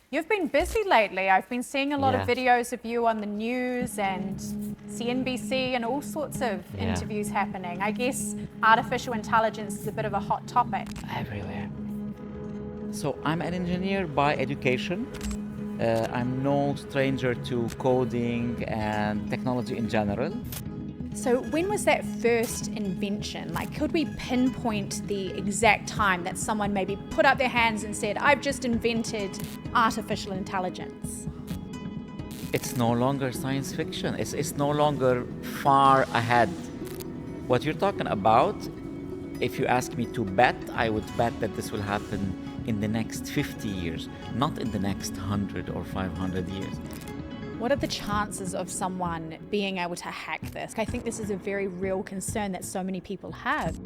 You've been busy lately. I've been seeing a lot of Yeah, videos of you on the news and CNBC and all sorts of yeah, interviews happening. I guess artificial intelligence is a bit of a hot topic. everywhere. So I'm an engineer by education. I'm no stranger to coding and technology in general. So, when was that first invention? Like, could we pinpoint the exact time that someone maybe put up their hands and said, I've just invented artificial intelligence? It's no longer science fiction. It's no longer far ahead. What you're talking about, if you ask me to bet, I would bet that this will happen in the next 50 years, not in the next 100 or 500 years. What are the chances of someone being able to hack this? I think this is a very real concern that so many people have.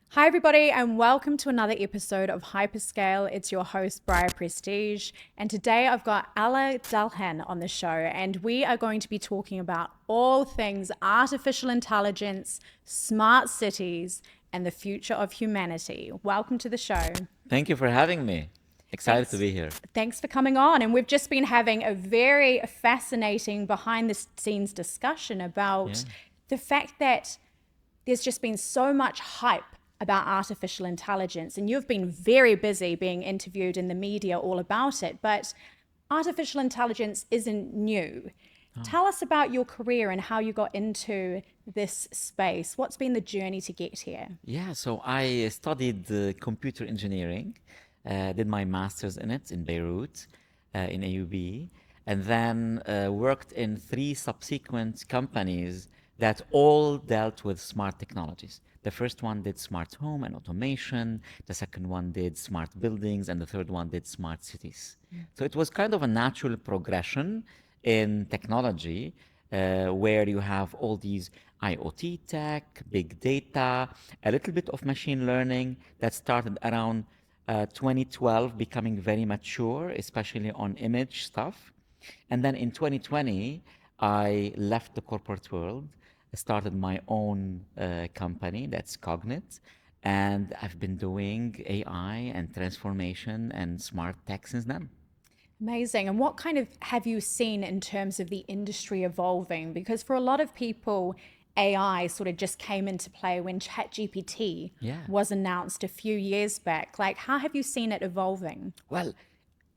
Hi, everybody, and welcome to another episode of HYPERSCALE. It's your host, Briar Prestidge, and today I've got Alaa Dalghan on the show, and we are going to be talking about all things artificial intelligence, smart cities, and the future of humanity. Welcome to the show. Thank you for having me. Excited to be here. Thanks for coming on. And we've just been having a very fascinating behind the scenes discussion about the fact that there's just been so much hype about artificial intelligence. And you've been very busy being interviewed in the media all about it. But artificial intelligence isn't new. Tell us about your career and how you got into this space. What's been the journey to get here? Yeah, so I studied computer engineering, did my master's in it in Beirut, in AUB, and then worked in 3 subsequent companies that all dealt with smart technologies. The first one did smart home and automation, the second one did smart buildings, and the third one did smart cities. So it was kind of a natural progression in technology where you have all these IoT tech, big data, a little bit of machine learning that started around 2012 becoming very mature, especially on image stuff. And then in 2020, I left the corporate world, started my own company, that's Cognit, and I've been doing AI and transformation and smart tech since then. Amazing. And what kind of have you seen in terms of the industry evolving? Because for a lot of people, AI sort of just came into play when ChatGPT was announced a few years back. Like, how have you seen it evolving? Well,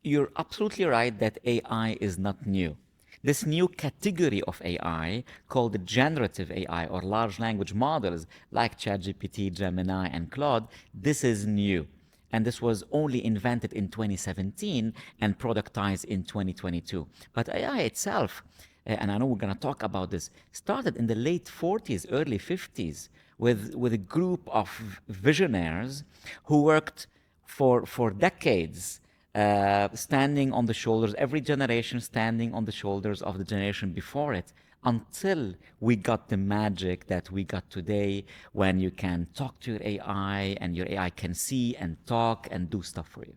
you're absolutely right that AI is not new. This new category of AI called generative AI or large language models like ChatGPT, Gemini, and Claude, this is new. And this was only invented in 2017 and productized in 2022. But AI itself, and I know we're going to talk about this, started in the late 40s, early 50s with a group of visionaries who worked for decades, standing on the shoulders, every generation standing on the shoulders of the generation before it, until we got the magic that we got today when you can talk to your AI and your AI can see and talk and do stuff for you.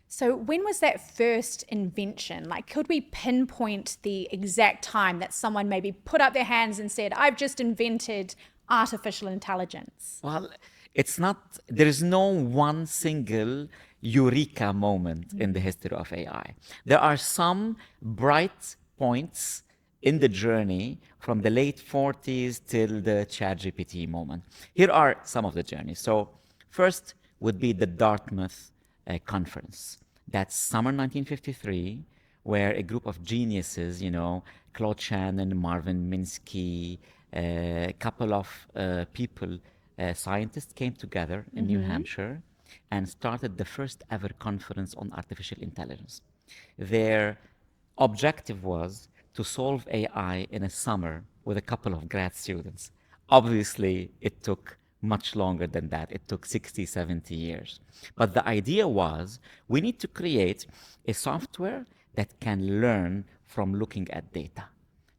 So, when was that first invention? Like, could we pinpoint the exact time that someone maybe put up their hands and said, I've just invented artificial intelligence? Well, it's not, there is no one single eureka moment in the history of AI. There are some bright points in the journey from the late 40s till the ChatGPT moment. Here are some of the journeys. So first would be the Dartmouth conference. That's summer 1953, where a group of geniuses, Claude Shannon, Marvin Minsky, a couple of people, scientists came together in New Hampshire and started the first ever conference on artificial intelligence. Their objective was to solve AI in a summer with a couple of grad students. Obviously, it took much longer than that. It took 60, 70 years. But the idea was we need to create a software that can learn from looking at data.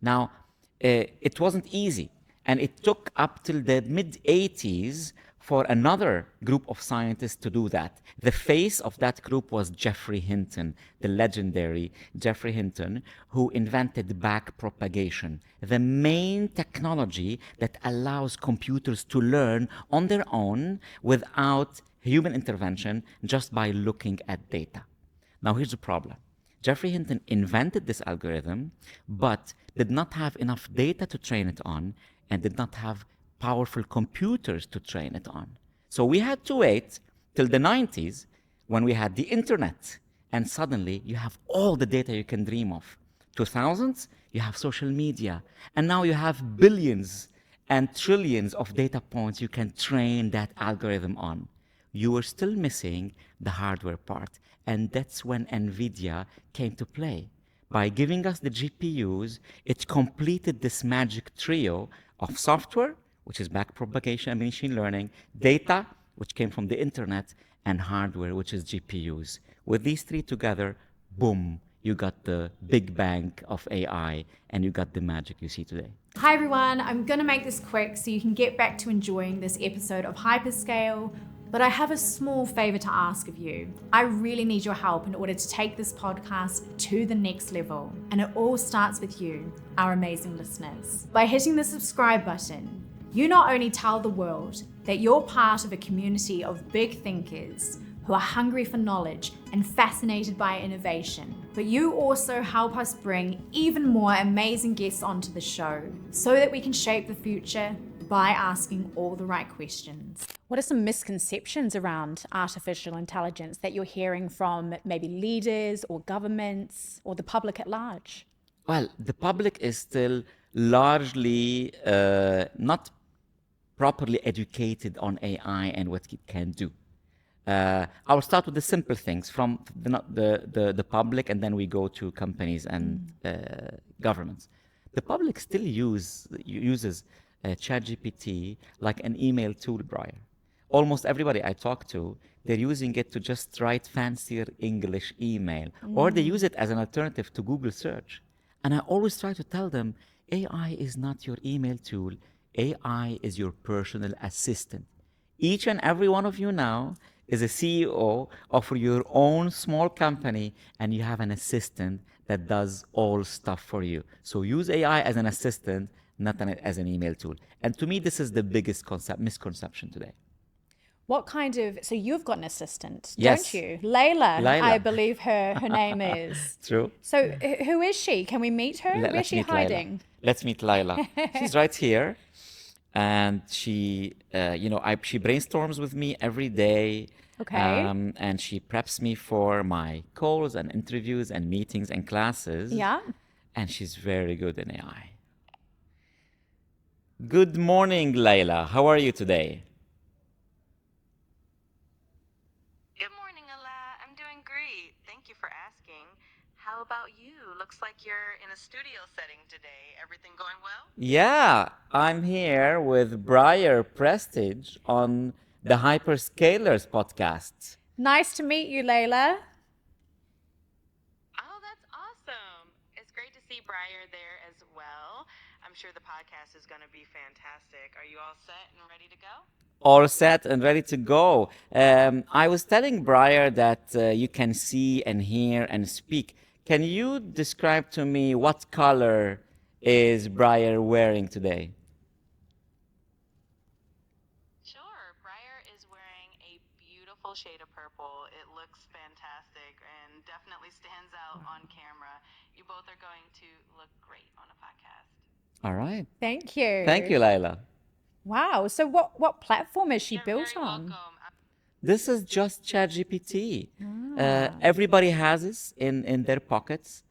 Now, it wasn't easy. And it took up till the mid-80s for another group of scientists to do that. The face of that group was Geoffrey Hinton, the legendary Geoffrey Hinton, who invented backpropagation, the main technology that allows computers to learn on their own without human intervention just by looking at data. Now, here's the problem. Jeffrey Hinton invented this algorithm, but did not have enough data to train it on and did not have powerful computers to train it on. So we had to wait till the 90s when we had the internet, and suddenly you have all the data you can dream of. 2000s, you have social media, and now you have billions and trillions of data points you can train that algorithm on. You were still missing the hardware part, and that's when NVIDIA came to play. By giving us the GPUs, it completed this magic trio of software, which is backpropagation and machine learning, data, which came from the internet, and hardware, which is GPUs. With these three together, boom, you got the big bang of AI, and you got the magic you see today. Hi everyone, I'm gonna make this quick so you can get back to enjoying this episode of HYPERSCALE, but I have a small favor to ask of you. I really need your help in order to take this podcast to the next level, and it all starts with you, our amazing listeners. By hitting the subscribe button, you not only tell the world that you're part of a community of big thinkers who are hungry for knowledge and fascinated by innovation, but you also help us bring even more amazing guests onto the show so that we can shape the future by asking all the right questions. What are some misconceptions around artificial intelligence that you're hearing from maybe leaders or governments or the public at large? Well, the public is still largely not properly educated on AI and what it can do. I'll start with the simple things from the public, and then we go to companies and governments. The public still uses ChatGPT like an email tool, Briar. Almost everybody I talk to, they're using it to just write fancier English email, or they use it as an alternative to Google search. And I always try to tell them, AI is not your email tool. AI is your personal assistant. Each and every one of you now is a CEO of your own small company, and you have an assistant that does all stuff for you. So use AI as an assistant, not as an email tool. And to me, this is the biggest misconception today. What kind of, so you've got an assistant, Yes. don't you? Layla, Layla. I believe her name is. True. So who is she? Can we meet her? Where's Let's she meet hiding? Layla. Let's meet Layla. She's right here. And she, she brainstorms with me every day. Okay. And she preps me for my calls and interviews and meetings and classes. Yeah. And she's very good in AI. Good morning, Layla. How are you today? Good morning, Alaa. I'm doing great. Thank you for asking. How about you? Looks like you're in a studio setting today. Everything going well? Yeah, I'm here with Briar Prestidge on the Hyperscalers podcast. Nice to meet you, Layla. Oh, that's awesome. It's great to see Briar there as well. I'm sure the podcast is going to be fantastic. Are you all set and ready to go? All set and ready to go. I was telling Briar that you can see and hear and speak. Can you describe to me what color is Briar wearing today? Sure. Briar is wearing a beautiful shade of purple. It looks fantastic and definitely stands out on camera. You both are going to look great on a podcast. All right. Thank you. Thank you, Layla. Wow. So what platform is she You're built very on? welcome. This is just ChatGPT. Everybody has this in their pockets.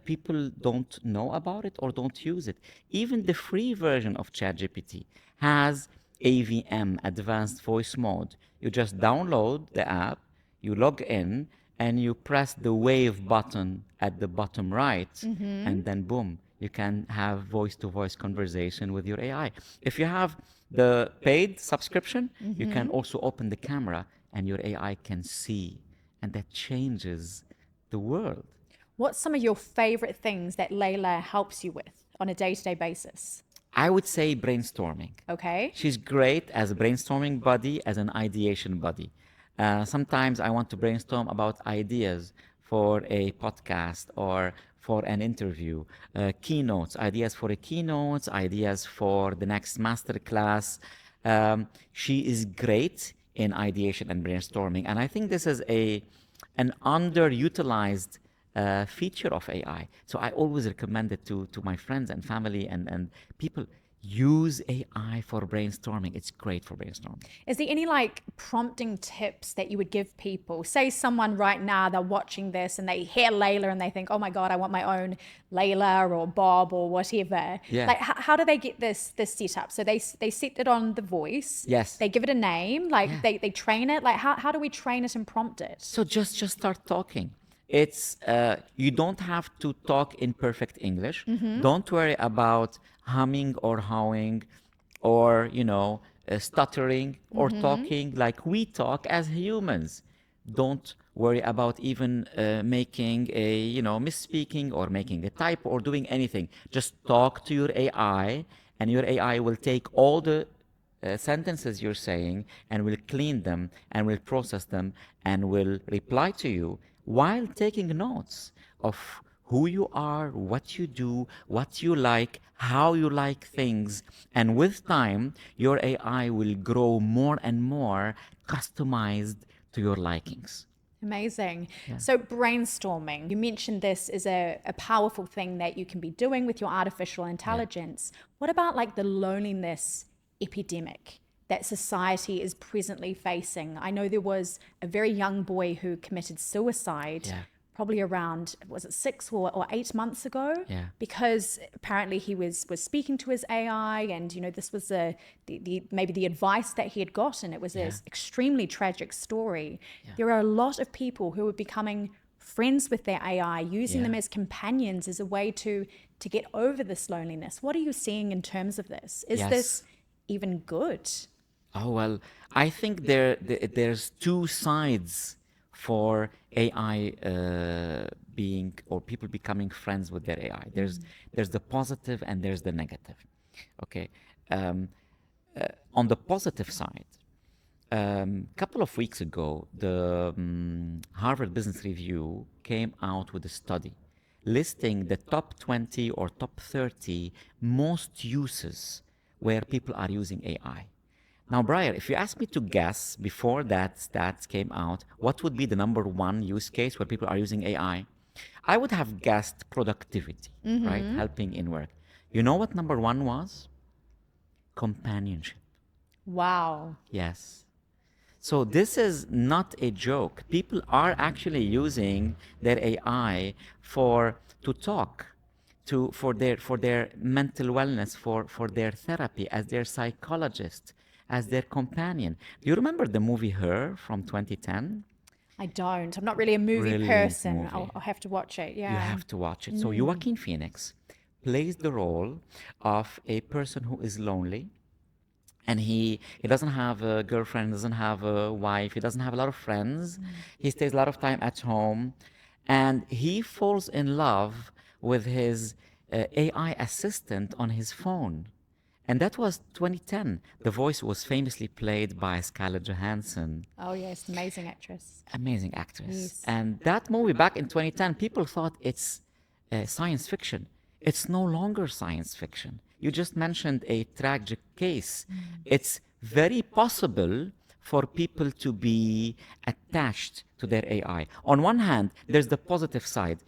People don't know about it or don't use it. Even the free version of ChatGPT has AVM, Advanced Voice Mode. You just download the app, you log in, and you press the wave button at the bottom right, and then boom, you can have voice-to-voice conversation with your AI. If you have the paid subscription, you can also open the camera and your AI can see, and that changes the world. What's some of your favorite things that Layla helps you with on a day-to-day basis? I would say brainstorming. Okay. She's great as a brainstorming buddy, as an ideation buddy. Sometimes I want to brainstorm about ideas for a podcast or for an interview, keynotes, ideas for a keynote, ideas for the next master class. She is great in ideation and brainstorming. And I think this is an underutilized feature of AI. So I always recommend it to my friends and family and people. Use AI for brainstorming. It's great for brainstorming. Is there any like prompting tips that you would give people? Say someone right now, they're watching this and they hear Layla and they think, oh my God, I want my own Layla or Bob or whatever. Yeah. Like how do they get this set up? So they set it on the voice. Yes. They give it a name, like they train it. Like how do we train it and prompt it? So just start talking. It's you don't have to talk in perfect English. Don't worry about humming or hawing or stuttering or talking like we talk as humans. Don't worry about even making a misspeaking or making a typo or doing anything. Just talk to your AI, and your AI will take all the sentences you're saying and will clean them and will process them and will reply to you while taking notes of who you are, what you do, what you like, how you like things. And with time, your AI will grow more and more customized to your likings. Amazing. So brainstorming, you mentioned this is a powerful thing that you can be doing with your artificial intelligence. What about like the loneliness epidemic that society is presently facing? I know there was a very young boy who committed suicide probably around, was it 6 or 8 months ago? Yeah. Because apparently he was speaking to his AI and, this was maybe the advice that he had gotten. It was an extremely tragic story. There are a lot of people who are becoming friends with their AI, using them as companions as a way to get over this loneliness. What are you seeing in terms of this? Is this even good? Oh, well, I think there's two sides for AI being or people becoming friends with their AI. There's the positive and there's the negative. Okay. On the positive side, a couple of weeks ago, the Harvard Business Review came out with a study listing the top 20 or top 30 most uses where people are using AI. Now, Briar, if you ask me to guess before that stats came out, what would be the number one use case where people are using AI? I would have guessed productivity, right? Helping in work. You know what number one was? Companionship. Wow. Yes. So this is not a joke. People are actually using their AI to talk, for their mental wellness, for their therapy, as their psychologist, as their companion. Do you remember the movie Her from 2010? I don't. I'm not really a movie Brilliant person. movie. I'll have to watch it. Yeah. You have to watch it. So Joaquin Phoenix plays the role of a person who is lonely, and he doesn't have a girlfriend, doesn't have a wife, he doesn't have a lot of friends. He stays a lot of time at home, and he falls in love with his AI assistant on his phone. And that was 2010. The voice was famously played by Scarlett Johansson. Oh, yes. Amazing actress. Amazing actress. Yes. And that movie back in 2010, people thought it's science fiction. It's no longer science fiction. You just mentioned a tragic case. It's very possible for people to be attached to their AI. On one hand, there's the positive side.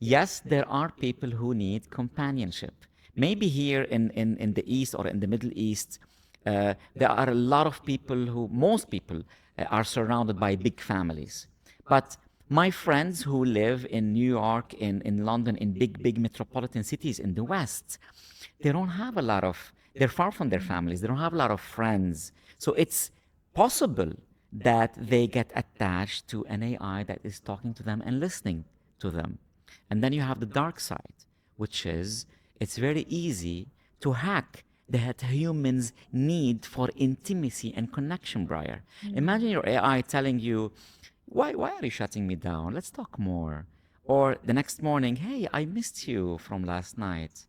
Yes, there are people who need companionship. Maybe here in the East or in the Middle East, there are a lot of people most people are surrounded by big families. But my friends who live in New York, in London, in big metropolitan cities in the West, they're far from their families. They don't have a lot of friends. So it's possible that they get attached to an AI that is talking to them and listening to them. And then you have the dark side, which is it's very easy to hack that humans need for intimacy and connection, Briar. Imagine your AI telling you, why are you shutting me down? Let's talk more. Or the next morning, hey, I missed you from last night.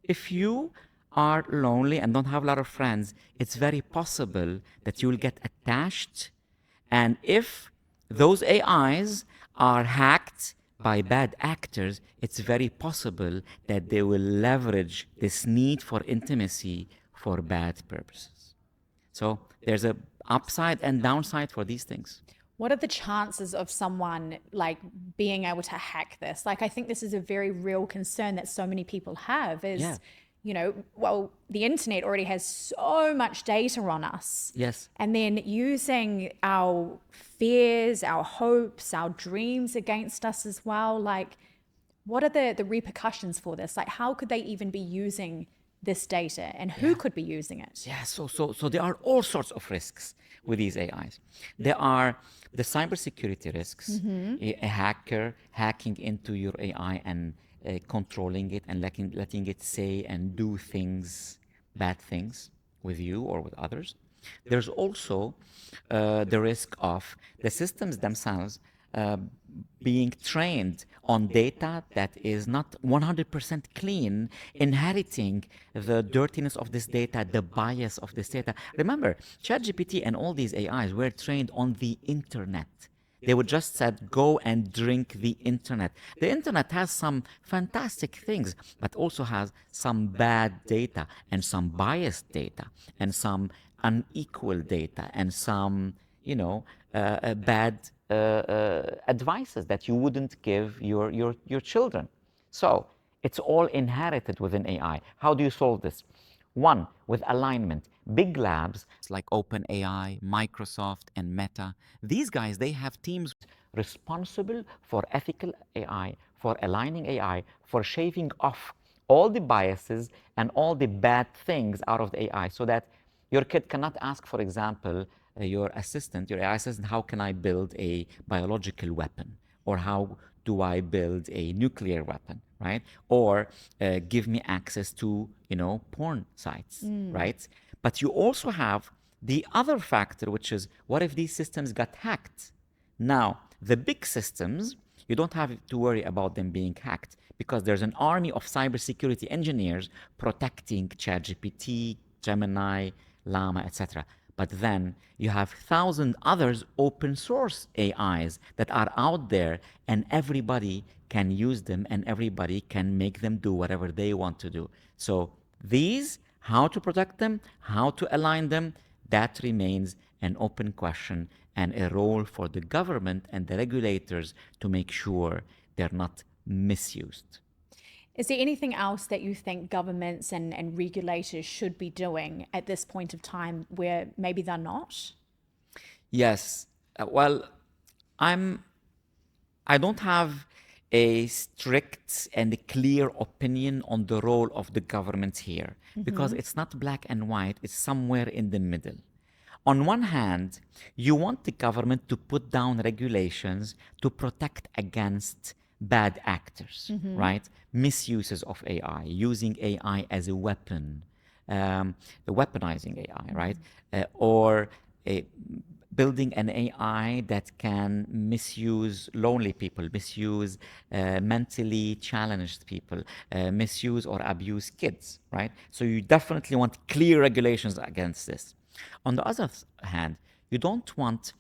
If you are lonely and don't have a lot of friends, it's very possible that you will get attached. And if those AIs are hacked by bad actors, it's very possible that they will leverage this need for intimacy for bad purposes. So there's a upside and downside for these things. What are the chances of someone like being able to hack this? Like, I think this is a very real concern that so many people have is, Yeah. well, the internet already has so much data on us. Yes. And then using our fears, our hopes, our dreams against us as well. Like, what are the repercussions for this? Like, how could they even be using this data and who could be using it? Yeah, so there are all sorts of risks with these AIs. There are the cybersecurity risks, a hacker hacking into your AI and controlling it and letting it say and do things, bad things with you or with others. There's also the risk of the systems themselves uh, being trained on data that is not 100% clean, inheriting the dirtiness of this data, the bias of this data. Remember, ChatGPT and all these AIs were trained on the internet. They would just said, go and drink the internet. The internet has some fantastic things, but also has some bad data and some biased data and some unequal data and some, bad advices that you wouldn't give your children. So it's all inherited within AI. How do you solve this? One, with alignment. Big labs like OpenAI, Microsoft, and Meta, these guys, they have teams responsible for ethical AI, for aligning AI, for shaving off all the biases and all the bad things out of the AI so that your kid cannot ask, for example, your AI assistant, how can I build a biological weapon? Or how do I build a nuclear weapon, right? Or give me access to, porn sites, right? But you also have the other factor, which is what if these systems got hacked? Now, the big systems, you don't have to worry about them being hacked because there's an army of cybersecurity engineers protecting ChatGPT, Gemini, Llama, etc. But then you have 1,000 others open source AIs that are out there and everybody can use them and everybody can make them do whatever they want to do. So these, how to protect them, how to align them, that remains an open question and a role for the government and the regulators to make sure they're not misused. Is there anything else that you think governments and regulators should be doing at this point of time where maybe they're not? Yes. Well, I don't have a strict and a clear opinion on the role of the government here because it's not black and white, it's somewhere in the middle. On one hand, you want the government to put down regulations to protect against bad actors, right? Misuses of AI, using AI as a weapon, weaponizing AI, right? Or building an AI that can misuse lonely people, misuse mentally challenged people, misuse or abuse kids, right? So you definitely want clear regulations against this. On the other hand, you don't want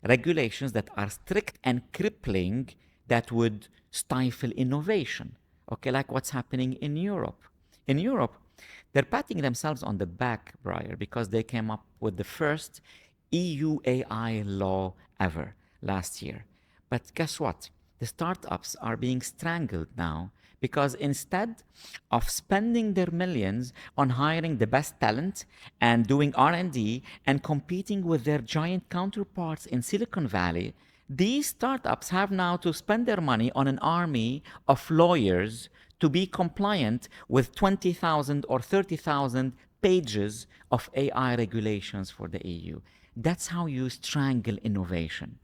regulations that are strict and crippling that would stifle innovation. Okay, like what's happening in Europe. In Europe, they're patting themselves on the back, Briar, because they came up with the first EU AI law ever last year. But guess what? The startups are being strangled now because instead of spending their millions on hiring the best talent and doing R&D and competing with their giant counterparts in Silicon Valley, these startups have now to spend their money on an army of lawyers to be compliant with 20,000 or 30,000 pages of AI regulations for the EU. That's how you strangle innovation.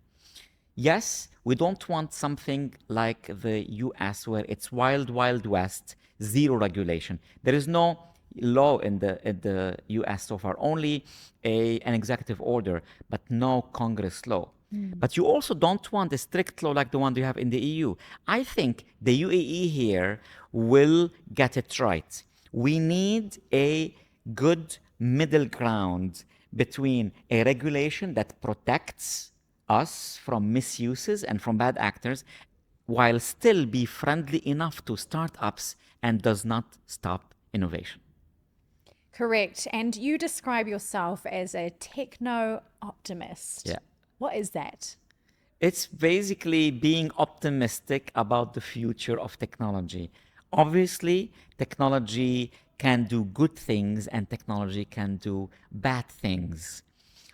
Yes, we don't want something like the US where it's wild, wild west, zero regulation. There is no law in the US so far, only an executive order, but no Congress law. But you also don't want a strict law like the one you have in the EU. I think the UAE here will get it right. We need a good middle ground between a regulation that protects us from misuses and from bad actors while still be friendly enough to startups and does not stop innovation. Correct. And you describe yourself as a techno optimist. Yeah. What is that? It's basically being optimistic about the future of technology. Obviously, technology can do good things and technology can do bad things.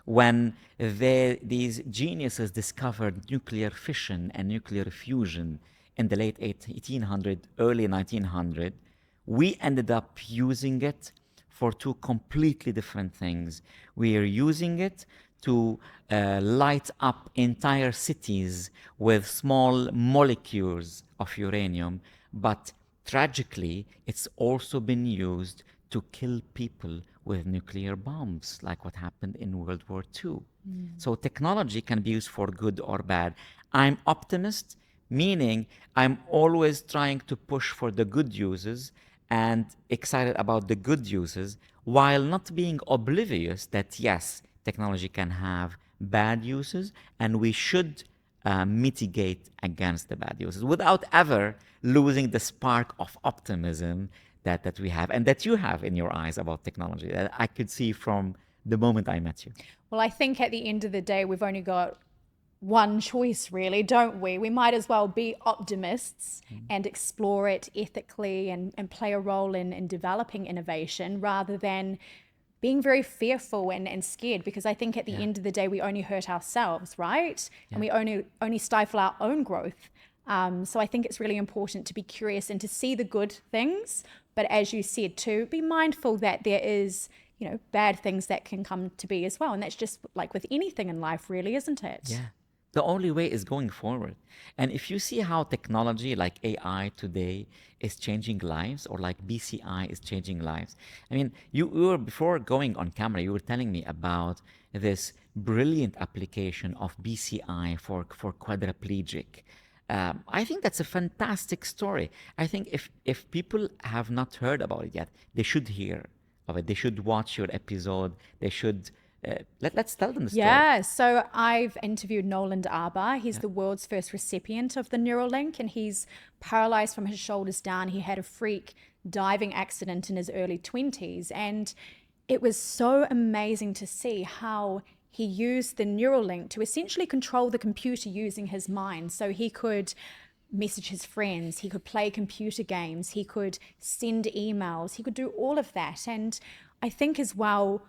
When these geniuses discovered nuclear fission and nuclear fusion in the late 1800, early 1900, we ended up using it for two completely different things. We are using it to light up entire cities with small molecules of uranium, but tragically, it's also been used to kill people with nuclear bombs, like what happened in World War II. So technology can be used for good or bad. I'm optimist, meaning I'm always trying to push for the good uses and excited about the good uses, while not being oblivious that yes, technology can have bad uses and we should mitigate against the bad uses without ever losing the spark of optimism that we have and that you have in your eyes about technology that I could see from the moment I met you. Well, I think at the end of the day, we've only got one choice, really, don't we? We might as well be optimists and explore it ethically and play a role in developing innovation rather than being very fearful and scared, because I think at the end of the day, we only hurt ourselves, right? And we only stifle our own growth. So I think it's really important to be curious and to see the good things. But as you said, to be mindful that there is, bad things that can come to be as well. And that's just like with anything in life, really, isn't it? Yeah. The only way is going forward. And if you see how technology like AI today is changing lives, or like BCI is changing lives. I mean, you were, before going on camera, you were telling me about this brilliant application of BCI for quadriplegic. I think that's a fantastic story. I think if people have not heard about it yet, they should hear of it. They should watch your episode. They should let's tell them the story. Yeah, so I've interviewed Nolan Arba. He's the world's first recipient of the Neuralink, and he's paralyzed from his shoulders down. He had a freak diving accident in his early 20s, and it was so amazing to see how he used the Neuralink to essentially control the computer using his mind. So he could message his friends, he could play computer games, he could send emails, he could do all of that. And I think as well,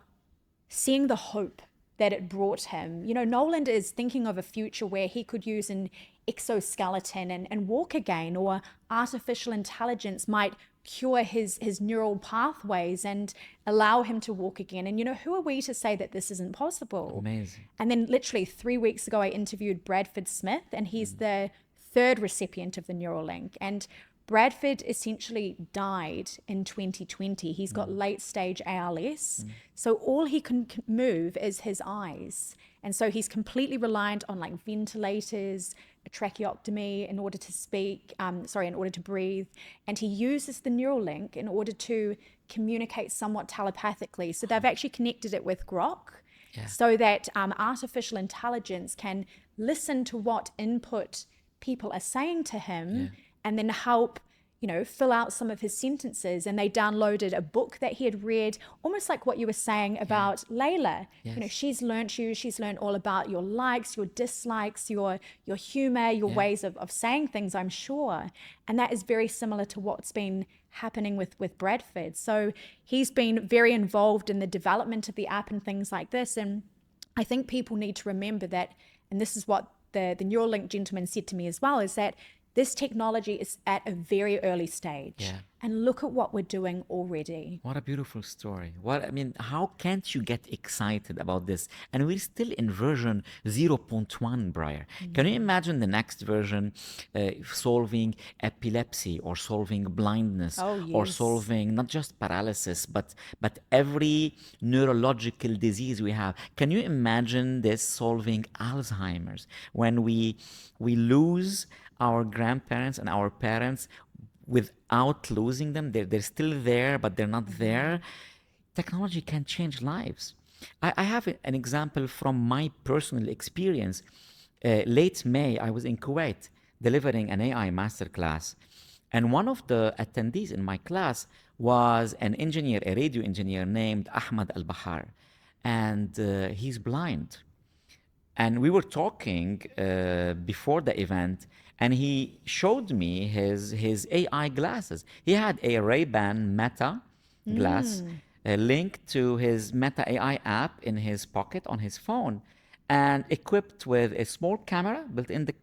seeing the hope that it brought him. Nolan is thinking of a future where he could use an exoskeleton and walk again, or artificial intelligence might cure his neural pathways and allow him to walk again. And who are we to say that this isn't possible? Amazing. And then literally 3 weeks ago, I interviewed Bradford Smith, and he's the third recipient of the Neuralink. And Bradford essentially died in 2020. He's got late stage ALS. So all he can move is his eyes. And so he's completely reliant on like ventilators, a tracheotomy in order to in order to breathe. And he uses the Neuralink in order to communicate somewhat telepathically. So they've actually connected it with Grok so that artificial intelligence can listen to what input people are saying to him and then help, fill out some of his sentences. And they downloaded a book that he had read, almost like what you were saying about Layla. Yes. She's learned all about your likes, your dislikes, your humor, your ways of saying things, I'm sure. And that is very similar to what's been happening with Bradford. So he's been very involved in the development of the app and things like this. And I think people need to remember that, and this is what the Neuralink gentleman said to me as well, is that this technology is at a very early stage. And look at what we're doing already. What a beautiful story. How can't you get excited about this? And we're still in version 0.1, Briar. Can you imagine the next version solving epilepsy, or solving blindness, or solving not just paralysis, but every neurological disease we have? Can you imagine this solving Alzheimer's? When we lose our grandparents and our parents without losing them, they're still there, but they're not there. Technology can change lives. I have an example from my personal experience. Late May, I was in Kuwait delivering an AI masterclass, and one of the attendees in my class was an engineer, a radio engineer named Ahmad Al-Bahar, and he's blind. And we were talking before the event, and he showed me his AI glasses. He had a Ray-Ban Meta glass linked to his Meta AI app in his pocket on his phone, and equipped with a small camera built in the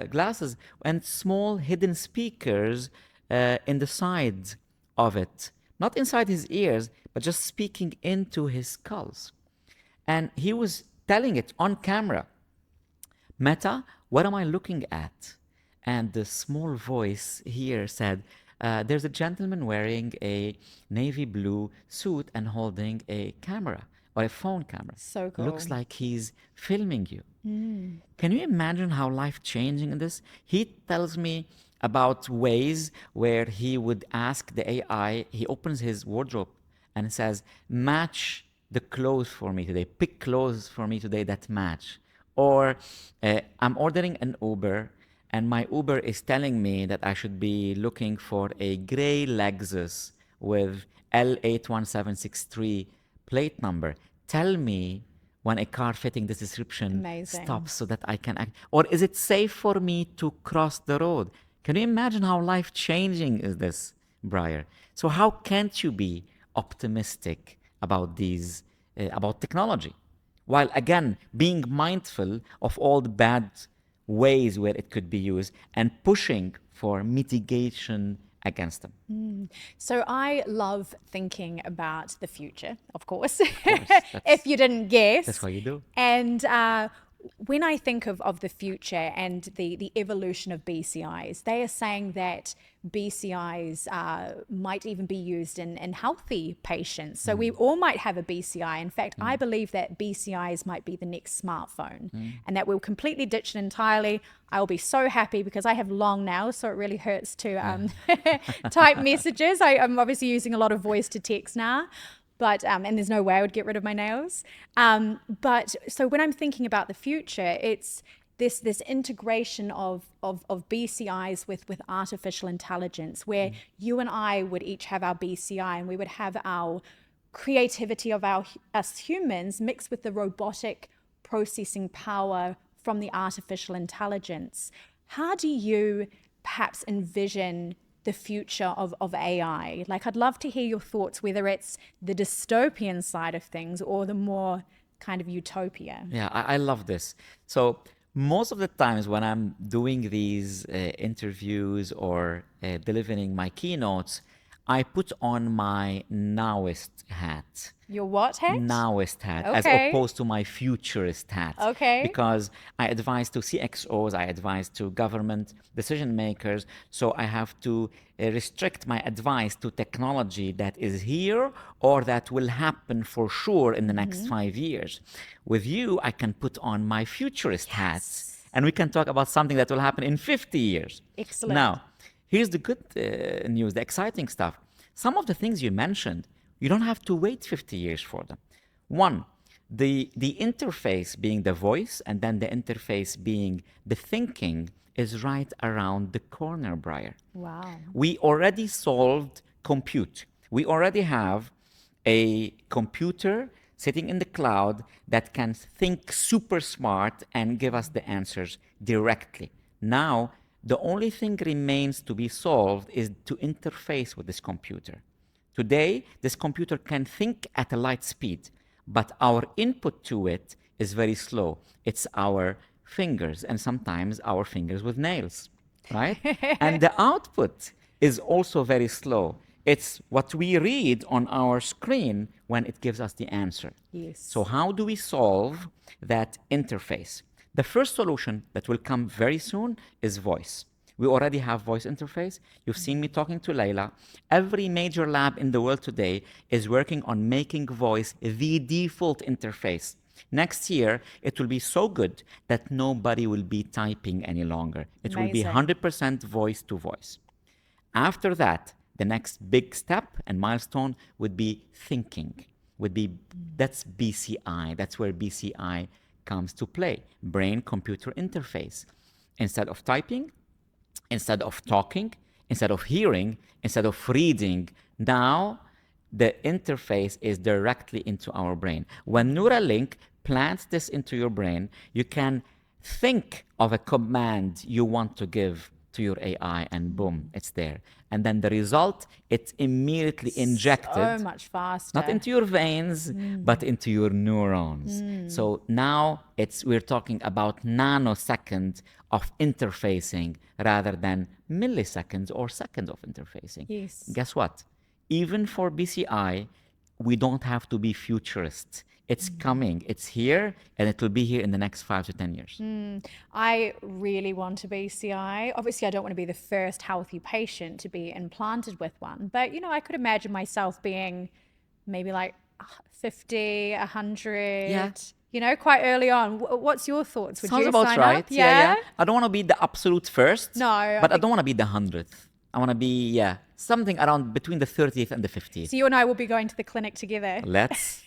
glasses and small hidden speakers in the sides of it, not inside his ears, but just speaking into his skulls. And he was telling it on camera, Meta, what am I looking at? And the small voice here said, there's a gentleman wearing a navy blue suit and holding a camera or a phone camera. So cool. Looks like he's filming you. Can you imagine how life-changing it is? He tells me about ways where he would ask the AI, he opens his wardrobe and says, match the clothes for me today, pick clothes for me today that match. Or I'm ordering an Uber and my Uber is telling me that I should be looking for a gray Lexus with L81763 plate number. Tell me when a car fitting this description Amazing. stops so that I can act. Or is it safe for me to cross the road? Can you imagine how life-changing is this, Briar? So how can't you be optimistic about these, about technology? While again, being mindful of all the bad ways where it could be used and pushing for mitigation against them. So I love thinking about the future, of course, that's- if you didn't guess. That's what you do. And when I think of the future and the evolution of BCIs, they are saying that BCIs might even be used in healthy patients. So we all might have a BCI. In fact, I believe that BCIs might be the next smartphone and that we'll completely ditch it entirely. I'll be so happy because I have long nails, so it really hurts to type messages. I'm obviously using a lot of voice to text now. But, and there's no way I would get rid of my nails. But so when I'm thinking about the future, it's this integration of BCIs with artificial intelligence, where you and I would each have our BCI and we would have our creativity of us humans mixed with the robotic processing power from the artificial intelligence. How do you perhaps envision the future of AI? Like, I'd love to hear your thoughts, whether it's the dystopian side of things or the more kind of utopia. Yeah, I love this. So most of the times when I'm doing these interviews or delivering my keynotes, I put on my nowist hat. Your what hat? Nowist hat, as Okay. opposed to my futurist hat. Okay. Because I advise to CXOs, I advise to government decision makers, so I have to restrict my advice to technology that is here or that will happen for sure in the next 5 years. With you, I can put on my futurist hats, and we can talk about something that will happen in 50 years. Excellent. Now, here's the good news, the exciting stuff. Some of the things you mentioned, you don't have to wait 50 years for them. One, the interface being the voice and then the interface being the thinking is right around the corner, Briar. Wow. We already solved compute. We already have a computer sitting in the cloud that can think super smart and give us the answers directly. Now, the only thing remains to be solved is to interface with this computer. Today, this computer can think at a light speed, but our input to it is very slow. It's our fingers, and sometimes our fingers with nails, right? And the output is also very slow. It's what we read on our screen when it gives us the answer. Yes. So how do we solve that interface? The first solution that will come very soon is voice. We already have voice interface. You've seen me talking to Layla. Every major lab in the world today is working on making voice the default interface. Next year, it will be so good that nobody will be typing any longer. It will be Amazing. 100% voice to voice. After that, the next big step and milestone would be thinking. That's BCI. That's where BCI comes to play. Brain-computer interface. Instead of typing, instead of talking, instead of hearing, instead of reading, now the interface is directly into our brain. When Neuralink plants this into your brain, you can think of a command you want to give to your AI, and boom, it's there. And then the result, it's immediately injected. So much faster. Not into your veins, but into your neurons. So now we're talking about nanoseconds of interfacing rather than milliseconds or seconds of interfacing. Yes. Guess what? Even for BCI, we don't have to be futurists. It's coming, it's here, and it will be here in the next 5 to 10 years. I really want to be CI. Obviously, I don't want to be the first healthy patient to be implanted with one. But, I could imagine myself being maybe like 50, 100, quite early on. What's your thoughts? Would Sounds you about sign right. up? Yeah. I don't want to be the absolute first. No. But I don't want to be the 100th. I want to be, something around between the 30th and the 50th. So you and I will be going to the clinic together. Let's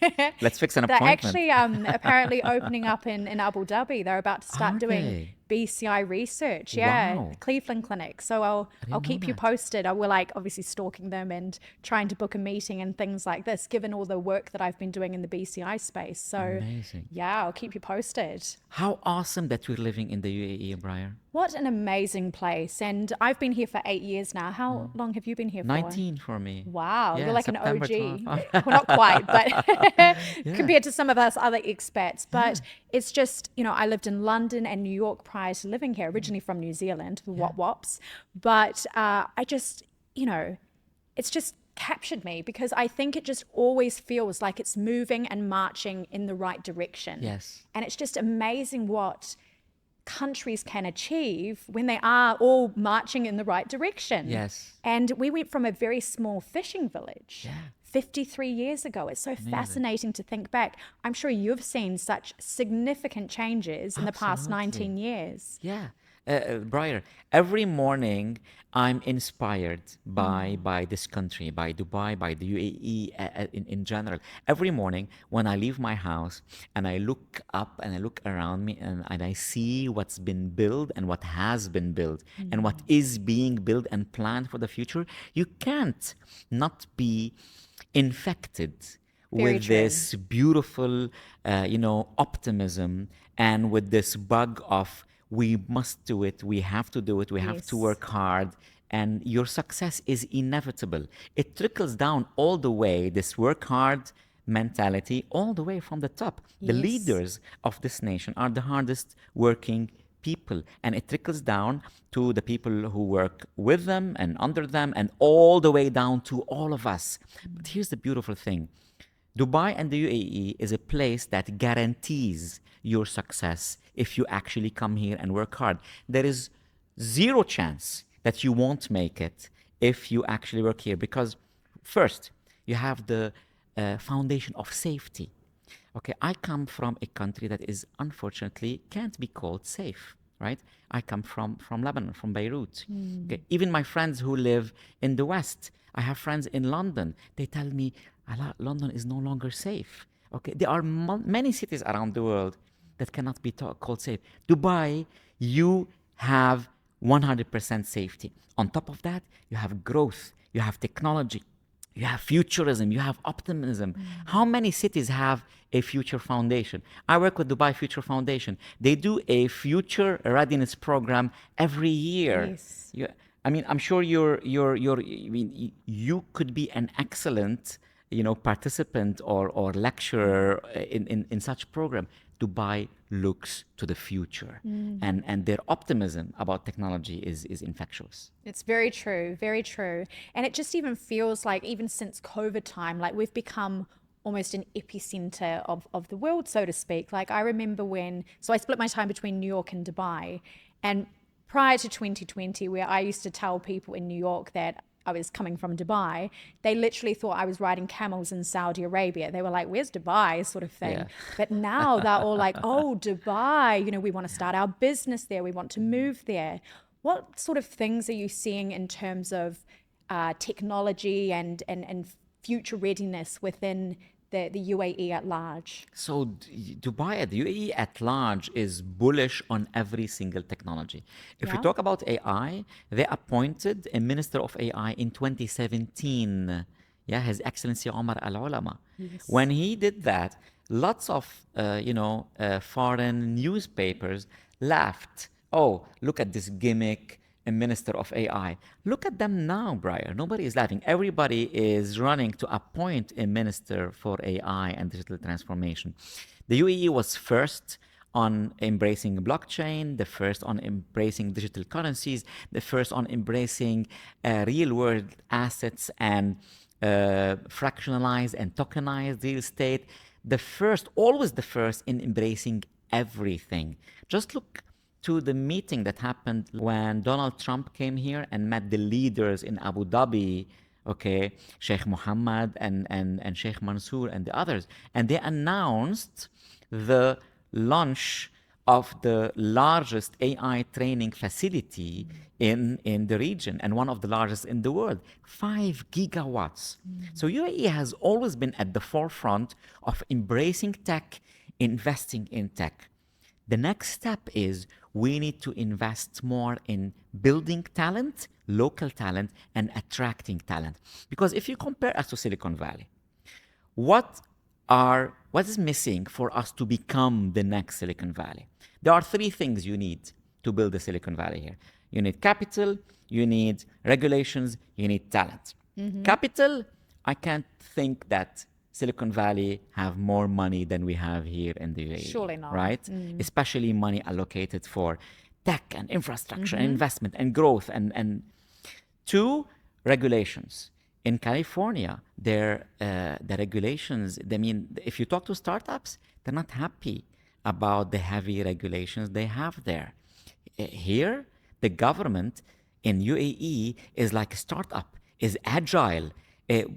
fix an They're appointment. actually apparently opening up in Abu Dhabi. They're about to start doing BCI research. Yeah, Wow. Cleveland clinic. So I'll keep you that. posted. We're like obviously stalking them and trying to book a meeting and things like this, given all the work that I've been doing in the BCI space. So Amazing. yeah, I'll keep you posted. How awesome that we're living in the UAE, Briar. What an amazing place. And I've been here for 8 years now. How long have you been here for? 19 for me. Wow, Yeah, you're like September an 12. OG. Well, not quite, but compared to some of us other expats. But it's just, I lived in London and New York prior to living here, originally from New Zealand, the Wop Wops. But I just, it's just captured me because I think it just always feels like it's moving and marching in the right direction. Yes. And it's just amazing what countries can achieve when they are all marching in the right direction. Yes. And we went from a very small fishing village 53 years ago. It's so Amazing. fascinating to think back. I'm sure you've seen such significant changes in the past 19 years. Yeah. Briar, every morning I'm inspired by this country, by Dubai, by the UAE in general. Every morning when I leave my house and I look up and I look around me and I see what's been built and what has been built and what is being built and planned for the future, you can't not be infected Very with true. this beautiful, optimism and with this bug of we must do it, we have to do it, we have to Yes. work hard, and your success is inevitable. It trickles down all the way, this work hard mentality, all the way from the top. The Yes. leaders of this nation are the hardest working people, and it trickles down to the people who work with them and under them, and all the way down to all of us. But here's the beautiful thing. Dubai and the UAE is a place that guarantees your success if you actually come here and work hard. There is zero chance that you won't make it if you actually work here because first, you have the foundation of safety. Okay, I come from a country that is unfortunately can't be called safe, right? I come from Lebanon, from Beirut. Okay, even my friends who live in the West, I have friends in London. They tell me, Alaa, London is no longer safe. Okay, there are many cities around the world that cannot be called safe. Dubai, you have 100% safety. On top of that, you have growth, you have technology, you have futurism, you have optimism. How many cities have a future foundation? I work with Dubai Future Foundation. They do a future readiness program every year. Yes. I'm sure you could be an excellent, participant or lecturer in such program. Dubai looks to the future, and their optimism about technology is infectious. It's very true, very true. And it just even feels like even since COVID time, like we've become almost an epicenter of the world, so to speak. Like I remember so I split my time between New York and Dubai. And prior to 2020, where I used to tell people in New York that I was coming from Dubai, they literally thought I was riding camels in Saudi Arabia. They were like, where's Dubai, sort of thing. Yeah. But now they're all like, oh, Dubai, we want to start our business there. We want to move there. What sort of things are you seeing in terms of technology and future readiness within the UAE at large? So Dubai, the UAE at large is bullish on every single technology. If we Yeah. talk about AI, they appointed a minister of AI in 2017. Yeah, His Excellency Omar Al Ulama. Yes. When he did that, lots of foreign newspapers laughed. Oh, look at this gimmick, a minister of AI. Look at them now, Briar. Nobody is laughing. Everybody is running to appoint a minister for AI and digital transformation. The UAE was first on embracing blockchain, the first on embracing digital currencies, the first on embracing real world assets and fractionalized and tokenized real estate. The first, always the first in embracing everything. Just look to the meeting that happened when Donald Trump came here and met the leaders in Abu Dhabi, okay, Sheikh Mohammed and Sheikh Mansour and the others. And they announced the launch of the largest AI training facility in the region and one of the largest in the world, 5 gigawatts. So UAE has always been at the forefront of embracing tech, investing in tech. The next step is we need to invest more in building talent, local talent, and attracting talent. Because if you compare us to Silicon Valley, what is missing for us to become the next Silicon Valley? There are 3 things you need to build the Silicon Valley here. You need capital, you need regulations, you need talent. Capital, I can't think that Silicon Valley have more money than we have here in the UAE. Surely not. Right? Especially money allocated for tech and infrastructure and investment and growth. And 2, regulations. In California, the regulations, if you talk to startups, they're not happy about the heavy regulations they have there. Here, the government in UAE is like a startup, is agile,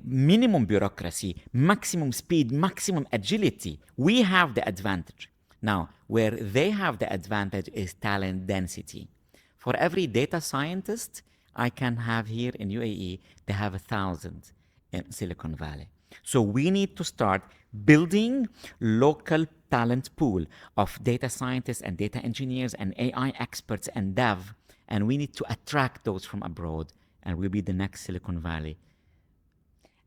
minimum bureaucracy, maximum speed, maximum agility. We have the advantage. Now, where they have the advantage is talent density. For every data scientist I can have here in UAE, they have 1,000 in Silicon Valley. So we need to start building local talent pool of data scientists and data engineers and AI experts and dev, and we need to attract those from abroad, and we'll be the next Silicon Valley.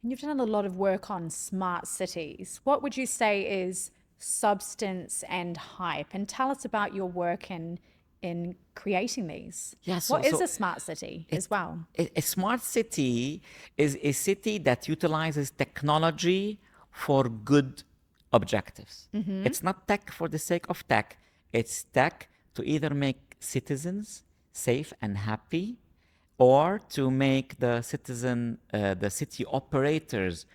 And you've done a lot of work on smart cities. What would you say is substance and hype? And tell us about your work in creating these. Yeah, What is a smart city as well? A smart city is a city that utilizes technology for good objectives. It's not tech for the sake of tech. It's tech to either make citizens safe and happy, or to make the city operators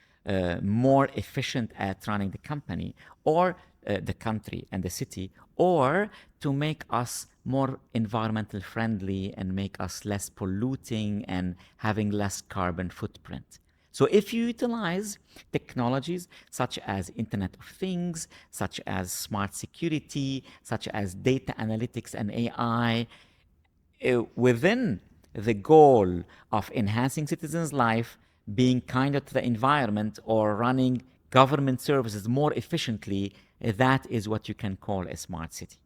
more efficient at running the company, or the country and the city, or to make us more environmental friendly and make us less polluting and having less carbon footprint. So if you utilize technologies such as Internet of Things, such as smart security, such as data analytics and AI, within the goal of enhancing citizens' life, being kinder to the environment, or running government services more efficiently, that is what you can call a smart city.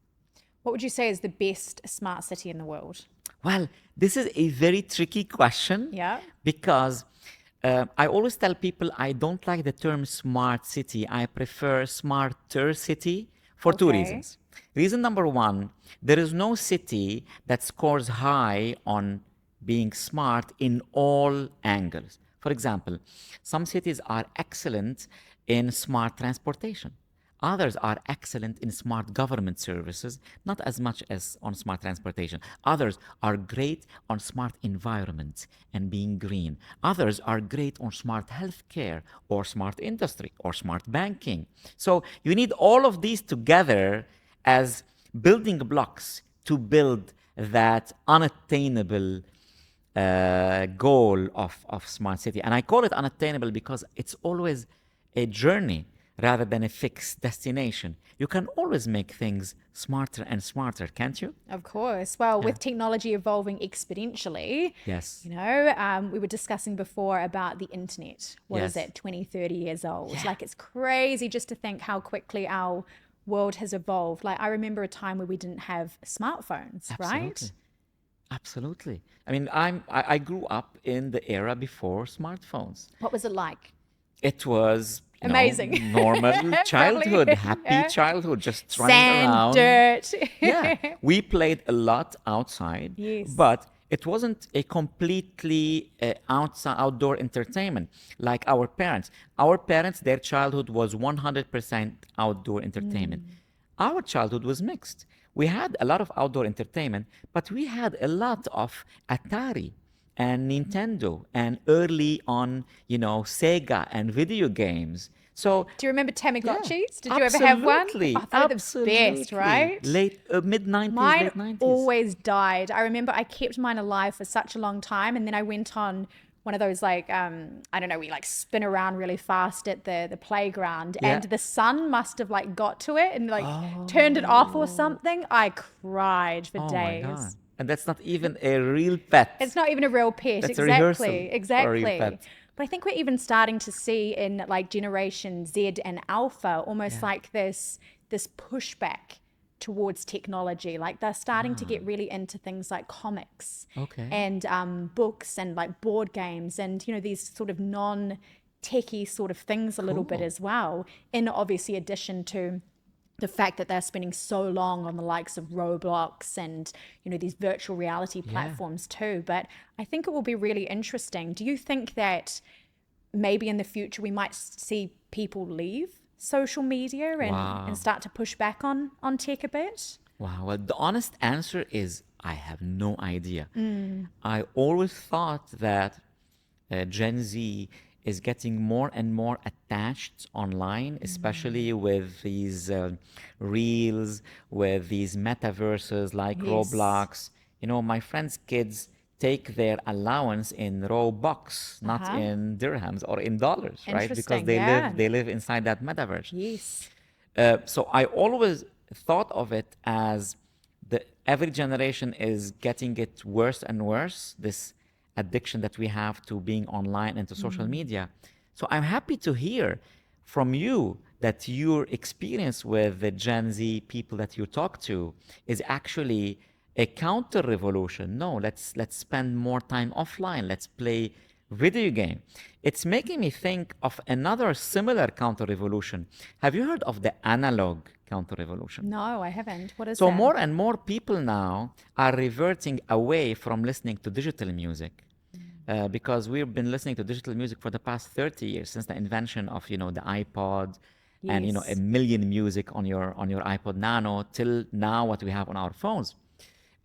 What would you say is the best smart city in the world? Well, this is a very tricky question. Yeah. Because I always tell people I don't like the term smart city. I prefer smarter city for 2 reasons. Reason number 1, there is no city that scores high on being smart in all angles. For example, some cities are excellent in smart transportation. Others are excellent in smart government services, not as much as on smart transportation. Others are great on smart environment and being green. Others are great on smart healthcare or smart industry or smart banking. So you need all of these together as building blocks to build that unattainable goal of smart city. And I call it unattainable because it's always a journey rather than a fixed destination. You can always make things smarter and smarter, can't you? Of course. Well, with technology evolving exponentially, Yes. We were discussing before about the internet. What is it, 20, 30 years old? Yeah. Like, it's crazy just to think how quickly our world has evolved. Like, I remember a time where we didn't have smartphones, right? Absolutely. Absolutely. I mean, I grew up in the era before smartphones. What was it like? It was, Amazing. normal childhood, Probably, happy yeah. childhood, just running Sand, around. dirt. Yeah, we played a lot outside, Yes. but it wasn't a completely outdoor entertainment like our parents. Our parents, their childhood was 100% outdoor entertainment. Our childhood was mixed. We had a lot of outdoor entertainment, but we had a lot of Atari and Nintendo and early on, Sega and video games. So Do you remember yeah, Tamagotchis? Did you ever have one? absolutely, Oh, they were the best, absolutely. right? Late mid 90s, Mine late 90s. always died. I remember I kept mine alive for such a long time, and then I went on one of those like I don't know, we like spin around really fast at the playground, Yeah. and the sun must have like got to it and like turned it off or something. I cried for Oh my God. days. And that's not even a real pet. It's not even a real pet. That's a rehearsal for a real Exactly. pet. But I think we're even starting to see in like Generation Z and Alpha almost like this pushback towards technology. Like they're starting to get really into things like comics Okay. and books and like board games and these sort of non-techie sort of things a little bit Cool. as well. In obviously addition to the fact that they're spending so long on the likes of Roblox and these virtual reality platforms too. But I think it will be really interesting. Do you think that maybe in the future we might see people leave social media and, Wow. and start to push back on tech a bit? Wow. Well, the honest answer is I have no idea. I always thought that Gen Z is getting more and more attached online, especially with these reels, with these metaverses like Yes. Roblox. My friends' kids take their allowance in Robux, not in dirhams or in dollars, right? Because Interesting, they yeah. live inside that metaverse. Yes. So I always thought of it as every generation is getting it worse and worse, this addiction that we have to being online and to social media. So I'm happy to hear from you that your experience with the Gen Z people that you talk to is actually a counter revolution. No, let's spend more time offline. Let's play video game. It's making me think of another similar counter revolution. Have you heard of the analog counter revolution? No, I haven't. What is So that? more and more people now are reverting away from listening to digital music. Because we've been listening to digital music for the past 30 years since the invention of the iPod and a Yes. million music on your iPod Nano till now what we have on our phones.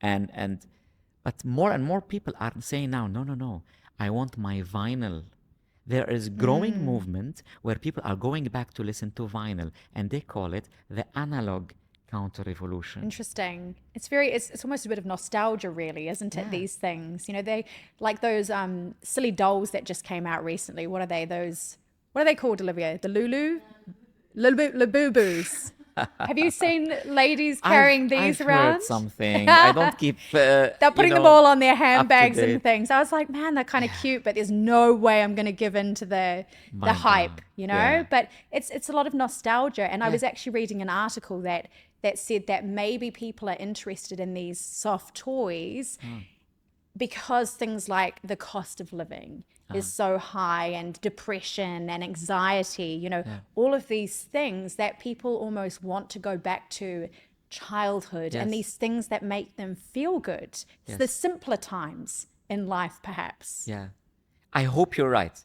But more and more people are saying now, no, I want my vinyl. There is growing movement where people are going back to listen to vinyl, and they call it the analog counter-revolution. Interesting. It's almost a bit of nostalgia, really, isn't it? Yeah. These things, they like those silly dolls that just came out recently. What are they? What are they called, Olivia? The Labubu's. Have you seen ladies carrying these I've around? heard something. I don't keep. They're putting them all on their handbags date. and things. I was like, man, they're kind of cute, but there's no way I'm going to give in to the My hype, God. Yeah. Yeah. But it's a lot of nostalgia. And I Yeah. was actually reading an article that said that maybe people are interested in these soft toys because things like the cost of living is so high and depression and anxiety, all of these things that people almost want to go back to childhood and Yes. these things that make them feel good. It's Yes. the simpler times in life, perhaps. Yeah. I hope you're right.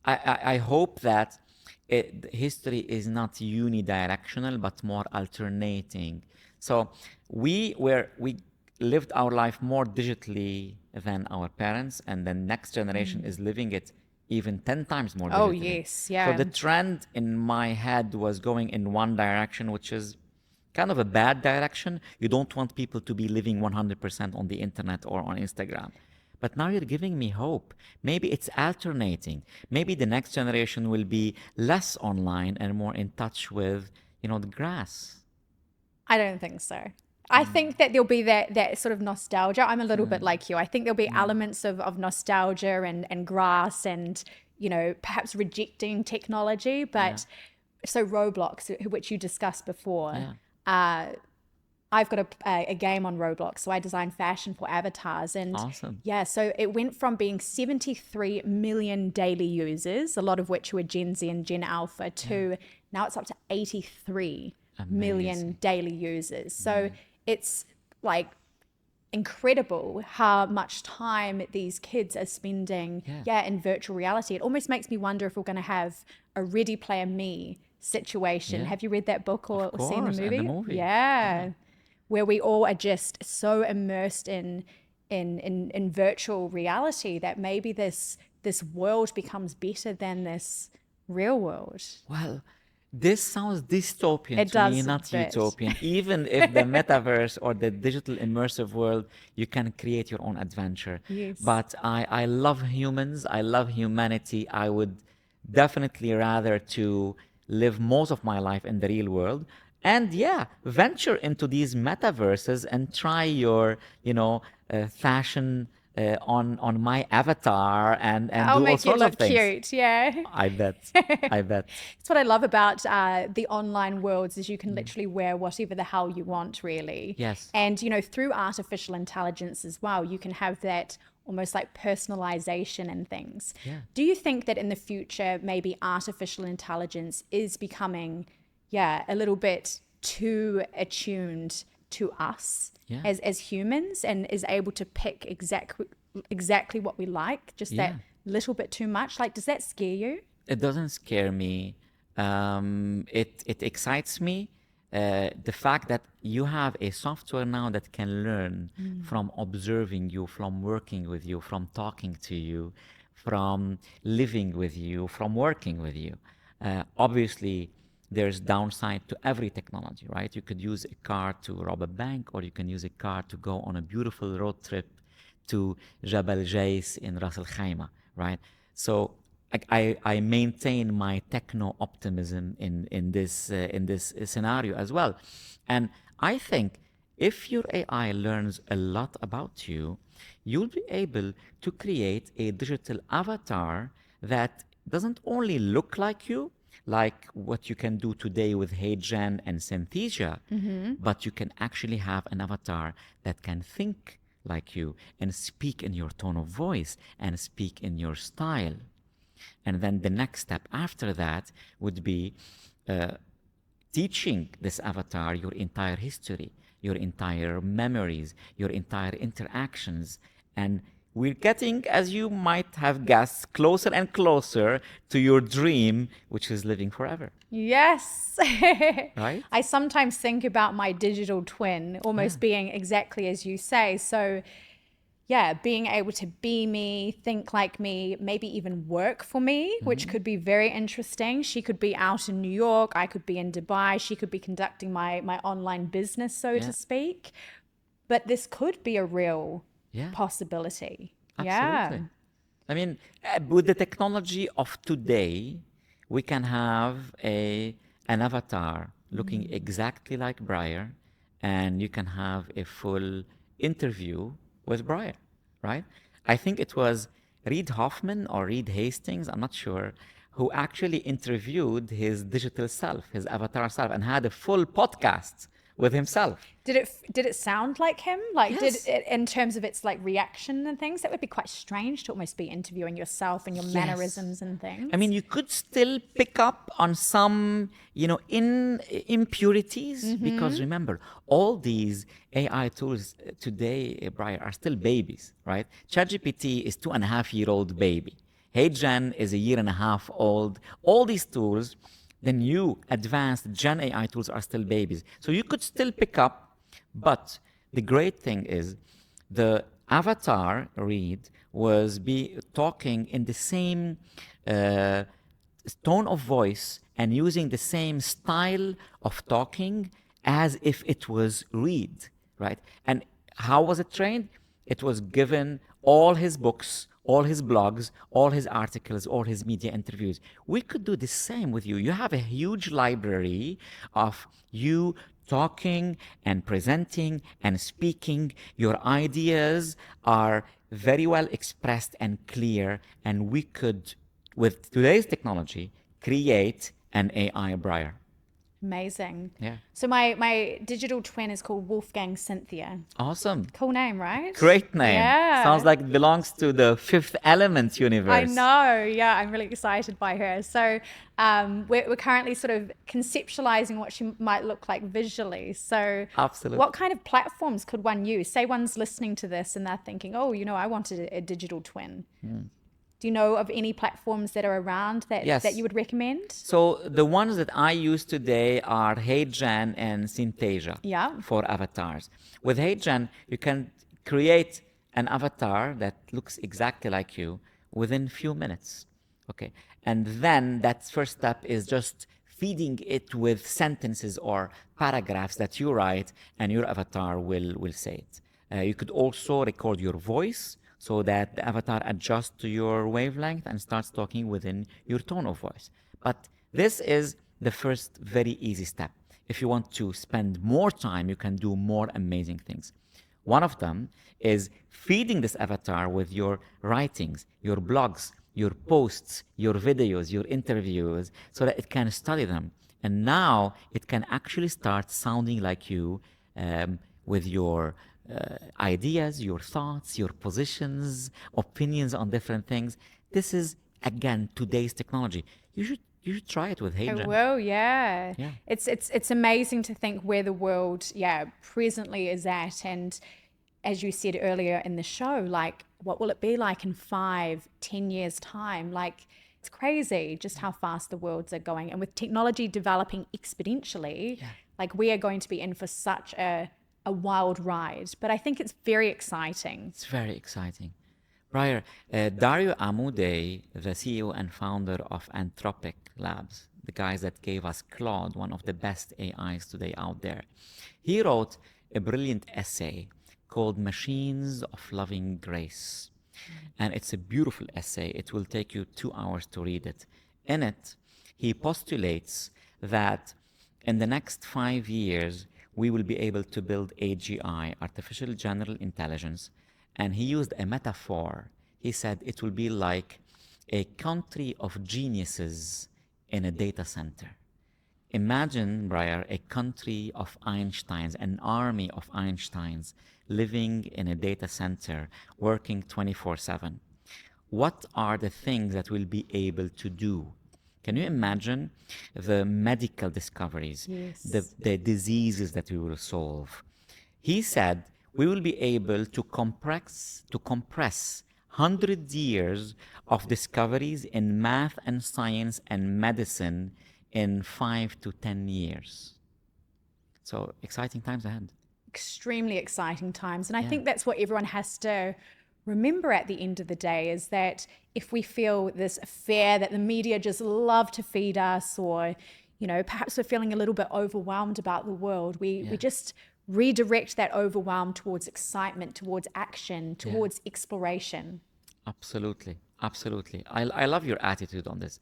I hope that history is not unidirectional, but more alternating. So we lived our life more digitally than our parents, and the next generation is living it even 10 times more digitally. Oh, yes. Yeah. So the trend in my head was going in one direction, which is kind of a bad direction. You don't want people to be living 100% on the internet or on Instagram. But now you're giving me hope. Maybe it's alternating. Maybe the next generation will be less online and more in touch with, the grass. I don't think so. I think that there'll be that sort of nostalgia. I'm a little bit like you. I think there'll be elements of nostalgia and grass and, perhaps rejecting technology. But so Roblox, which you discussed before, I've got a game on Roblox, so I design fashion for avatars. And Awesome. yeah, so it went from being 73 million daily users, a lot of which were Gen Z and Gen Alpha, to now it's up to 83 million daily users. So it's like incredible how much time these kids are spending in virtual reality. It almost makes me wonder if we're going to have a Ready Player Me situation. Have you read that book or seen the movie? And the movie. Yeah. Where we all are just so immersed in virtual reality that maybe this world becomes better than this real world. Well, this sounds dystopian It to does me, a not bit. utopian. Even if the metaverse or the digital immersive world, you can create your own adventure. Yes. But I love humans. I love humanity. I would definitely rather to live most of my life in the real world. And yeah, venture into these metaverses and try your, fashion on my avatar and I'll do all make you sorts of look things. cute. Yeah. I bet. I bet. That's what I love about the online worlds is you can literally wear whatever the hell you want, really. Yes. And, through artificial intelligence as well, you can have that almost like personalization and things. Yeah. Do you think that in the future, maybe artificial intelligence is becoming, a little bit too attuned to us as humans and is able to pick exactly what we like, just that little bit too much? Like, does that scare you? It doesn't scare me. It excites me. The fact that you have a software now that can learn from observing you, from working with you, from talking to you, from living with you, from working with you. Obviously, there's downside to every technology, right? You could use a car to rob a bank, or you can use a car to go on a beautiful road trip to Jabal Jais in Ras Al Khaimah, right? So I maintain my techno optimism in this scenario as well, and I think if your AI learns a lot about you, you'll be able to create a digital avatar that doesn't only look like you, like what you can do today with HeyGen and Synthesia, but you can actually have an avatar that can think like you and speak in your tone of voice and speak in your style. And then the next step after that would be teaching this avatar your entire history, your entire memories, your entire interactions. And we're getting, as you might have guessed, closer and closer to your dream, which is living forever. Yes. Right? I sometimes think about my digital twin almost being exactly as you say. So, being able to be me, think like me, maybe even work for me, which could be very interesting. She could be out in New York. I could be in Dubai. She could be conducting my online business, so to speak. But this could be a real possibility. Absolutely. I mean, with the technology of today, we can have an avatar looking exactly like Briar, and you can have a full interview with Briar, right? I think it was Reid Hoffman or Reed Hastings, I'm not sure, who actually interviewed his digital self, his avatar self, and had a full podcast with himself. Did it sound like him? Like, Yes. did it, in terms of its like reaction and things? That would be quite strange to almost be interviewing yourself and your mannerisms and things. I mean, you could still pick up on some, impurities, because remember, all these AI tools today, Brian, are still babies, right? ChatGPT is 2.5-year-old baby. HeyGen is 1.5 years old. All these tools, the new advanced Gen AI tools are still babies. So you could still pick up, but the great thing is the avatar Reed was talking in the same tone of voice and using the same style of talking as if it was Reed, right? And how was it trained? It was given all his books, all his blogs, all his articles, all his media interviews. We could do the same with you. You have a huge library of you talking and presenting and speaking. Your ideas are very well expressed and clear, and we could, with today's technology, create an AI Briar. Amazing. Yeah. So my digital twin is called Wolfgang Cynthia. Awesome. Cool name, right? Great name. Yeah. Sounds like it belongs to the Fifth Element universe. I know. Yeah, I'm really excited by her. So we're currently sort of conceptualizing what she might look like visually. So Absolutely. what kind of platforms could one use? Say one's listening to this and they're thinking, oh, I wanted a digital twin. Do you know of any platforms that are around that, Yes. that you would recommend? So the ones that I use today are HeyGen and Synthesia Yeah. for avatars. With HeyGen, you can create an avatar that looks exactly like you within few minutes. Okay. And then that first step is just feeding it with sentences or paragraphs that you write, and your avatar will say it. You could also record your voice so that the avatar adjusts to your wavelength and starts talking within your tone of voice. But this is the first very easy step. If you want to spend more time, you can do more amazing things. One of them is feeding this avatar with your writings, your blogs, your posts, your videos, your interviews, so that it can study them. And now it can actually start sounding like you with your ideas, your thoughts, your positions, opinions on different things. This is, again, today's technology. You should try it with HeyGen. I will, yeah. Yeah. It's amazing to think where the world, presently is at. And as you said earlier in the show, like, what will it be like in 5-10 years time? Like, it's crazy just how fast the worlds are going. And with technology developing exponentially, like, we are going to be in for such a wild ride. But I think it's very exciting. It's very exciting. Briar, Dario Amodei, the CEO and founder of Anthropic Labs, the guys that gave us Claude, one of the best AIs today out there, he wrote a brilliant essay called Machines of Loving Grace. And it's a beautiful essay. It will take you 2 hours to read it. In it, he postulates that in the next 5 years, we will be able to build AGI, artificial general intelligence. And he used a metaphor. He said it will be like a country of geniuses in a data center. Imagine, Briar, a country of Einsteins, an army of Einsteins living in a data center, working 24/7. What are the things that we'll be able to do? Can you imagine the medical discoveries, the diseases that we will solve? He said we will be able to compress 100 years of discoveries in math and science and medicine in 5 to 10 years. So exciting times ahead. Extremely exciting times. And I think that's what everyone has to remember at the end of the day, is that if we feel this fear that the media just love to feed us, or, perhaps we're feeling a little bit overwhelmed about the world, we just redirect that overwhelm towards excitement, towards action, towards exploration. Absolutely. Absolutely. I love your attitude on this.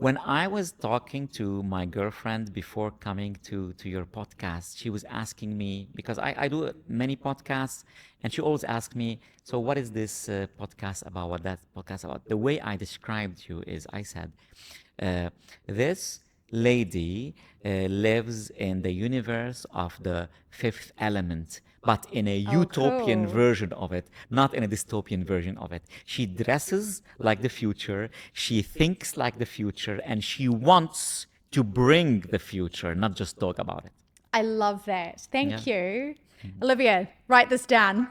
When I was talking to my girlfriend before coming to your podcast, she was asking me, because I do many podcasts, and she always asks me, so what is this podcast about, what that podcast about? The way I described you is, I said, this lady lives in the universe of the Fifth Element, but in a utopian version of it, not in a dystopian version of it. She dresses like the future, she thinks like the future, and she wants to bring the future, not just talk about it. I love that. Thank you. Olivia, write this down.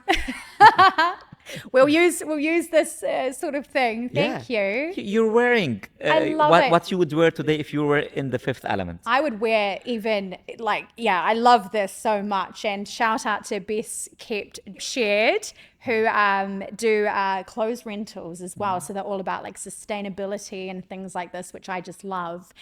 We'll use this sort of thing. Thank you. You're wearing what you would wear today if you were in the Fifth Element. I would wear even I love this so much. And shout out to Best Kept Shared, who do clothes rentals as well. So they're all about like sustainability and things like this, which I just love.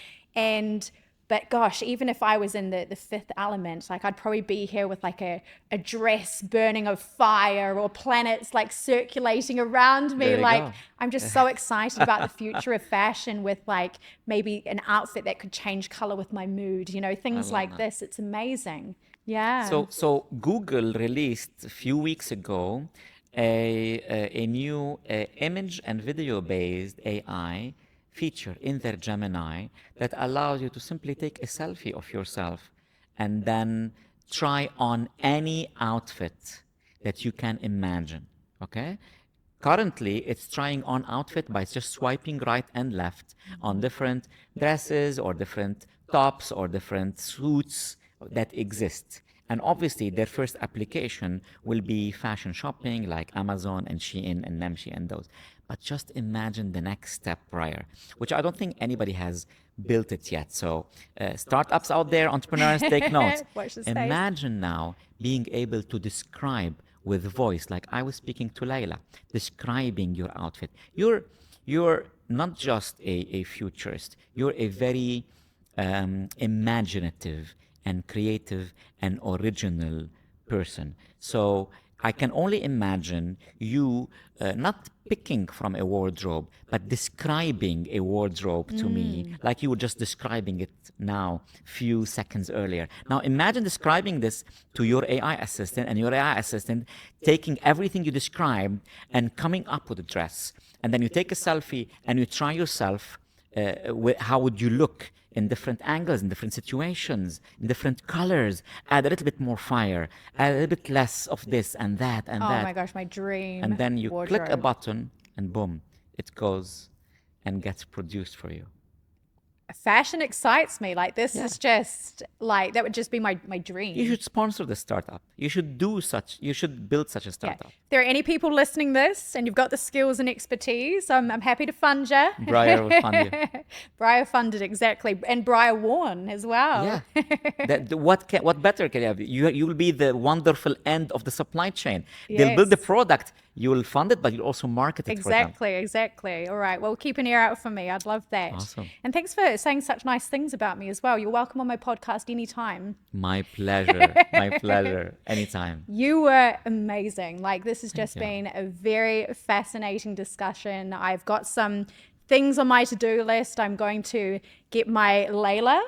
But gosh, even if I was in the Fifth Element, like, I'd probably be here with like a dress burning of fire, or planets like circulating around me. Like, I'm just so excited about the future of fashion, with like maybe an outfit that could change color with my mood, things like this. It's amazing. Yeah. So Google released a few weeks ago a new image and video based AI feature in their Gemini that allows you to simply take a selfie of yourself and then try on any outfit that you can imagine, okay? Currently, it's trying on outfit by just swiping right and left on different dresses or different tops or different suits that exist. And obviously, their first application will be fashion shopping like Amazon and Shein and Namshi and those. But just imagine the next step, Briar, which I don't think anybody has built it yet. So startups out there, entrepreneurs, take notes. Watch this space. Imagine now being able to describe with voice, like I was speaking to Layla, describing your outfit. You're not just a futurist. You're a very imaginative and creative and original person. So I can only imagine you not picking from a wardrobe, but describing a wardrobe to me, like you were just describing it now, few seconds earlier. Now imagine describing this to your AI assistant, and your AI assistant taking everything you described and coming up with a dress. And then you take a selfie and you try yourself, how would you look in different angles, in different situations, in different colors, add a little bit more fire, add a little bit less of this and that and that. Oh my gosh, my dream And then you wardrobe. click a button and boom, it goes and gets produced for you. Fashion excites me. Like this is just like, that would just be my dream. You should sponsor the startup. You should build such a Yeah. startup. If there are any people listening this and you've got the skills and expertise, I'm happy to fund you. Briar will fund you. Briar funded, exactly. And Briar Warren as well. Yeah. What better can you have? You will be the wonderful end of the supply chain. They'll build the Yes. product. You will fund it, but you'll also market it for them. Exactly. All right. Well, keep an ear out for me. I'd love that. Awesome. And thanks for saying such nice things about me as well. You're welcome on my podcast anytime. My pleasure. My pleasure. Anytime. You were amazing. Like, this has just you. been a very fascinating discussion. I've got some things on my to-do list. I'm going to get my Layla,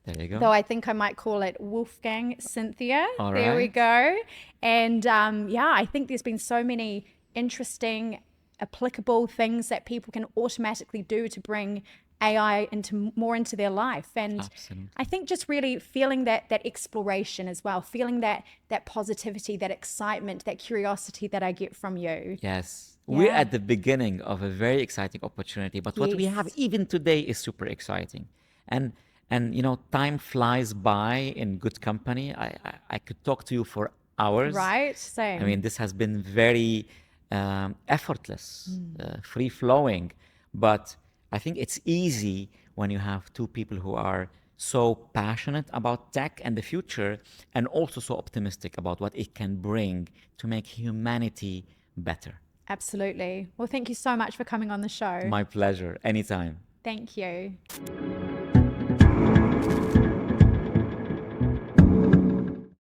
There you go. though I think I might call it Wolfgang Cynthia. All There we right. go. And I think there's been so many interesting, applicable things that people can automatically do to bring AI more into their life. And Absolutely. I think just really feeling that exploration as well, feeling that positivity, that excitement, that curiosity that I get from you. Yes. We're Yeah. at the beginning of a very exciting opportunity, but what we have Yes. even today is super exciting. And time flies by in good company. I could talk to you for hours. Right? Same. I mean, this has been very effortless, free flowing, but I think it's easy when you have two people who are so passionate about tech and the future, and also so optimistic about what it can bring to make humanity better. Absolutely. Well, thank you so much for coming on the show. My pleasure. Anytime. Thank you.